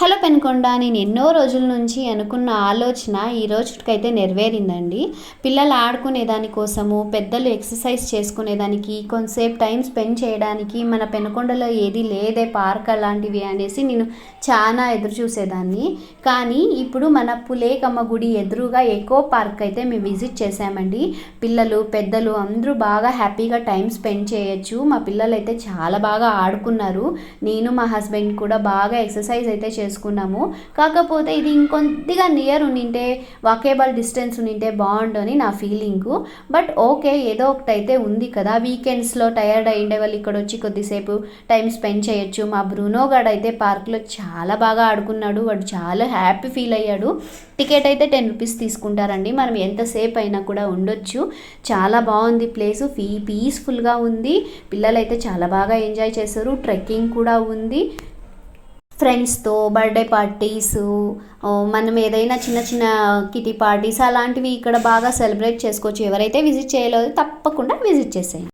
Hello Penukonda, నేను ఎన్నో రోజుల నుంచి అనుకున్న ఆలోచన ఈ రోజుకైతే నెరవేరిందండి. పిల్లలు ఆడుకునే దానికోసము, పెద్దలు ఎక్సర్సైజ్ చేసుకునేదానికి, కొంతసేపు టైం స్పెండ్ చేయడానికి మన పెనుకొండలో ఏది లేదే పార్క్ అలాంటివి అనేసి నేను చాలా ఎదురు చూసేదాన్ని. కానీ ఇప్పుడు మన పులేకమ్మ గుడి ఎదురుగా ఎకో పార్క్ అయితే మేము విజిట్ చేసామండి. పిల్లలు పెద్దలు అందరూ బాగా హ్యాపీగా టైం స్పెండ్ చేయొచ్చు. మా పిల్లలు అయితే చాలా బాగా ఆడుకున్నారు. నేను మా హస్బెండ్ కూడా బాగా ఎక్సర్సైజ్ అయితే చేసుకున్నాము. కాకపోతే ఇది ఇంకొద్దిగా నియర్ ఉండింటే, వాకేబుల్ డిస్టెన్స్ ఉండింటే బాగుండని నా ఫీలింగు. బట్ ఓకే, ఏదో ఒకటి అయితే ఉంది కదా. వీకెండ్స్లో టయర్డ్ అయ్యిండే వాళ్ళు ఇక్కడ వచ్చి కొద్దిసేపు టైం స్పెండ్ చేయొచ్చు. మా బ్రూనో గాడు అయితే పార్క్లో చాలా బాగా ఆడుకున్నాడు. వాడు చాలా హ్యాపీ ఫీల్ అయ్యాడు. టికెట్ అయితే 10 రూపీస్ తీసుకుంటారండి. మనం ఎంతసేపు అయినా కూడా ఉండొచ్చు. చాలా బాగుంది ప్లేసు, పీస్ఫుల్గా ఉంది. పిల్లలైతే చాలా బాగా ఎంజాయ్ చేశారు. ట్రెక్కింగ్ కూడా ఉంది. ఫ్రెండ్స్తో బర్త్డే పార్టీసు, మనం ఏదైనా చిన్న చిన్న కిటీ పార్టీస్ అలాంటివి ఇక్కడ బాగా సెలబ్రేట్ చేసుకోవచ్చు. ఎవరైతే విజిట్ చేయలేదో తప్పకుండా విజిట్ చేసేయండి.